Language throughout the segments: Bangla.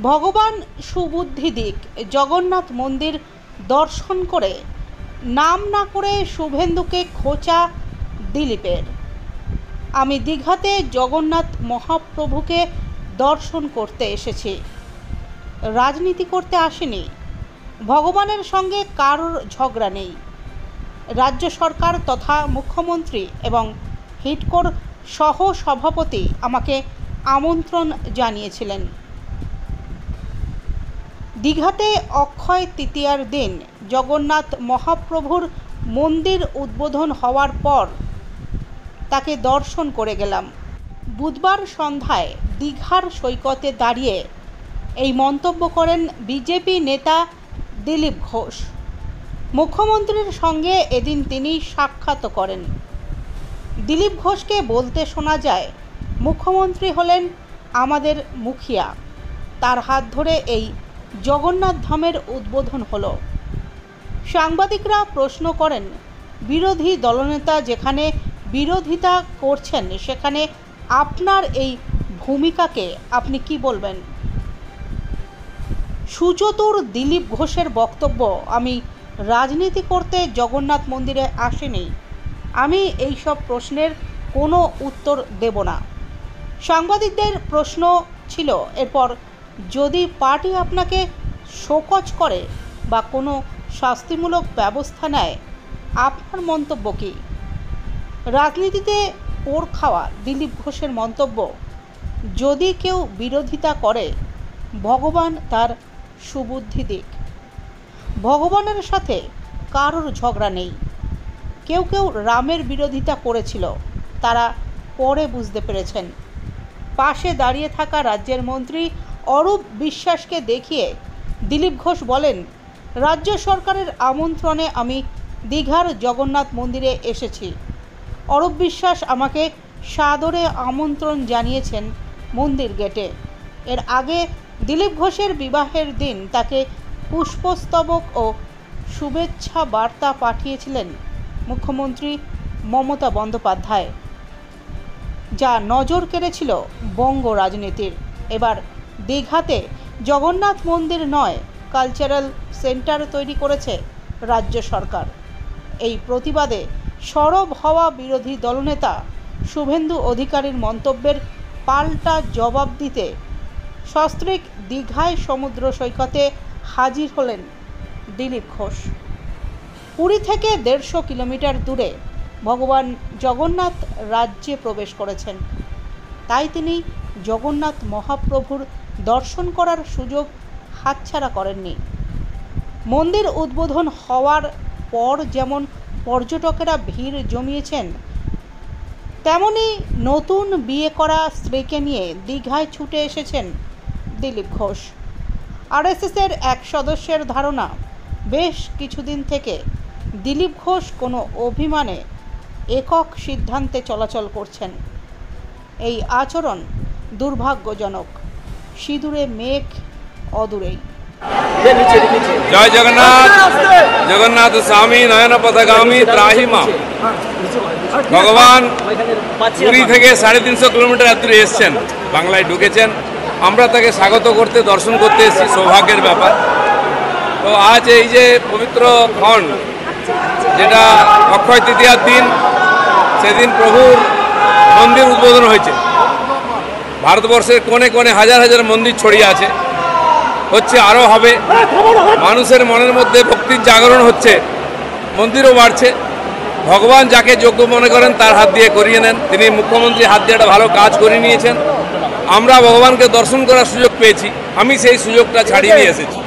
ভগবান সুবুদ্ধি দিক, জগন্নাথ মন্দির দর্শন করে নাম না করে শুভেন্দুকে খোঁচা দিলীপের। আমি দীঘাতে জগন্নাথ মহাপ্রভুকে দর্শন করতে এসেছি, রাজনীতি করতে আসিনি। ভগবানের সঙ্গে কারোর ঝগড়া নেই। রাজ্য সরকার তথা মুখ্যমন্ত্রী এবং হিডকোর সহ সভাপতি আমাকে আমন্ত্রণ জানিয়েছিলেন। দীঘাতে অক্ষয় তৃতীয়ার দিন জগন্নাথ মহাপ্রভুর মন্দির উদ্বোধন হওয়ার পর তাকে দর্শন করে গেলাম। বুধবার সন্ধ্যায় দীঘার সৈকতে দাঁড়িয়ে এই মন্তব্য করেন বিজেপি নেতা দিলীপ ঘোষ। মুখ্যমন্ত্রীর সঙ্গে এদিন তিনি সাক্ষাৎ করেন। দিলীপ ঘোষকে বলতে শোনা যায়, মুখ্যমন্ত্রী হলেন আমাদের মুখিয়া, তার হাত ধরে এই জগন্নাথ ধামের উদ্বোধন হলো। সাংবাদিকরা প্রশ্ন করেন, বিরোধী দলনেতা যেখানে বিরোধিতা করছেন সেখানে আপনার এই ভূমিকাকে আপনি কি বলবেন? সুচতুর দিলীপ ঘোষের বক্তব্য, আমি রাজনীতি করতে জগন্নাথ মন্দিরে আসিনি, আমি এই সব প্রশ্নের কোনো উত্তর দেব না। সাংবাদিকদের প্রশ্ন ছিল, এরপর যদি পার্টি আপনাকে শোকজ করে বা কোনো শাস্তিমূলক ব্যবস্থা নেয়, আপনার মন্তব্য কী? রাজনীতিতে পোড় খাওয়া দিলীপ ঘোষের মন্তব্য, যদি কেউ বিরোধিতা করে ভগবান তার সুবুদ্ধি দিক। ভগবানের সাথে কারোর ঝগড়া নেই। কেউ কেউ রামের বিরোধিতা করেছিল, তারা পরে বুঝতে পেরেছেন। পাশে দাঁড়িয়ে থাকা রাজ্যের মন্ত্রী অরূপ বিশ্বাসকে দেখিয়ে দিলীপ ঘোষ বলেন, রাজ্য সরকারের আমন্ত্রণে আমি দীঘার জগন্নাথ মন্দিরে এসেছি। অরূপ বিশ্বাস আমাকে সাদরে আমন্ত্রণ জানিয়েছেন মন্দির গেটে। এর আগে দিলীপ ঘোষের বিবাহের দিন তাকে পুষ্পস্তবক ও শুভেচ্ছা বার্তা পাঠিয়েছিলেন মুখ্যমন্ত্রী মমতা বন্দ্যোপাধ্যায়, যা নজর কেড়েছিল বঙ্গ রাজনীতির। এবার দীঘাতে জগন্নাথ মন্দির নয়, কালচারাল সেন্টার তৈরি করেছে রাজ্য সরকার। এই প্রতিবাদে সরব হওয়া বিরোধী দলনেতা শুভেন্দু অধিকারীর মন্তব্যের পাল্টা জবাব দিতে সস্ত্রীক দীঘায় সমুদ্র সৈকতে হাজির হলেন দিলীপ ঘোষ। পুরী থেকে 150 কিলোমিটার দূরে ভগবান জগন্নাথ রাজ্যে প্রবেশ করেছেন, তাই তিনি জগন্নাথ মহাপ্রভুর দর্শন করার সুযোগ হাতছাড়া করেননি। মন্দির উদ্বোধন হওয়ার পর যেমন পর্যটকেরা ভিড় জমিয়েছেন, তেমনি নতুন বিয়ে করা স্ত্রীকে নিয়ে দীঘায় ছুটে এসেছেন দিলীপ ঘোষ। আরএসএসের এক সদস্যের ধারণা, বেশ কিছুদিন থেকে দিলীপ ঘোষ কোনো অভিমানে একক সিদ্ধান্তে চলাচল করছেন। এই আচরণ দুর্ভাগ্যজনক। সিঁদুরে মেঘ অদূরেই। জয় জগন্নাথ। জগন্নাথ স্বামী নয়ন পথগামী ত্রাহি মাম। ভগবান পুরী থেকে 350 কিলোমিটার দূরে এসছেন, বাংলায় ঢুকেছেন। আমরা তাকে স্বাগত করতে, দর্শন করতে এসেছি, সৌভাগ্যের ব্যাপার। তো আজ এই যে পবিত্র ক্ষণ, যেটা অক্ষয় তৃতীয়ার দিন, সেদিন প্রভুর মন্দির উদ্বোধন হয়েছে। ভারতবর্ষের কোণে কোণে হাজার হাজার মন্দির ছড়িয়ে আছে, হচ্ছে, আরও হবে। মানুষের মনের মধ্যে ভক্তির জাগরণ হচ্ছে, মন্দিরও বাড়ছে। ভগবান যাকে যোগ্য মনে করেন তার হাত দিয়ে করিয়ে নেন। তিনি মুখ্যমন্ত্রী হাত দিয়ে একটা ভালো কাজ করে নিয়েছেন। আমরা ভগবানকে দর্শন করার সুযোগ পেয়েছি, আমি সেই সুযোগটা ছাড়িয়ে নিয়ে এসেছি।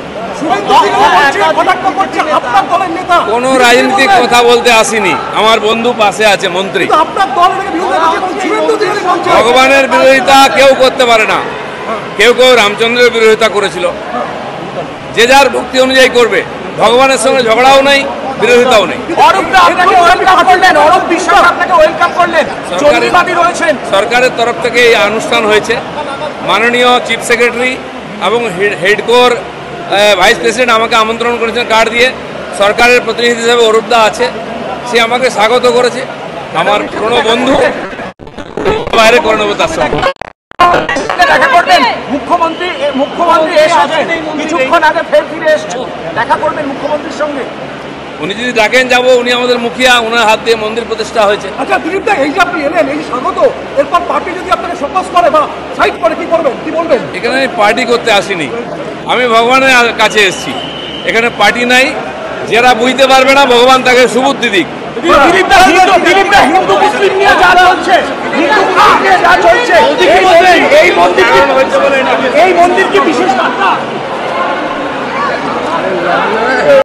কোনো রাজনীতিক কথা বলতে আসিনি, আমার বন্ধু পাশে আছে মন্ত্রী। ভগবানের বিরোধিতা কেউ করতে পারে না। কেউ কেউ রামচন্দ্রের বিরোধিতা করেছিল, যে যার ভক্তি অনুযায়ী করবে। ভগবানের সঙ্গে ঝগড়াও নেই, বিরোধিতাও নেই। সরকারের তরফ থেকে এই অনুষ্ঠান হয়েছে। মাননীয় চিফ সেক্রেটারি এবং হেডকোর ভাইস প্রেসিডেন্ট আমাকে আমন্ত্রণ করেছেন কার্ড দিয়ে। সরকারের প্রতিনিধি হিসেবে অরূপদা আছে, সে আমাকে স্বাগত করেছে। আমার পুরনো বন্ধু, বাইরে করে নেবো তার সঙ্গে। মুখ্যমন্ত্রী কিছুক্ষণ আগে ফের ফিরে এসছো, দেখা করবেন মুখ্যমন্ত্রীর সঙ্গে? উনি যদি ডাকেন যাবো, উনি আমাদের মুখিয়া, ওনার হাত দিয়ে মন্দির প্রতিষ্ঠা হয়েছে। আচ্ছা দিলীপ দা, এই যে আপনি এলেন, এই যে স্বাগত, এরপর পার্টি যদি আপনাকে ফোকাস করে বা সাইড করে কি করবেন, কি বলবেন? এখানে আমি পার্টি করতে আসিনি, আমি ভগবানের কাছে এসেছি। এখানে পার্টি নাই, যারা বুঝতে পারবে না ভগবান তাকে সুবুদ্ধি দিক। দিলীপ দা, হিন্দু মুসলিম নিয়ে যা চলছে, এই মন্দির কি বিশেষ বার্তা?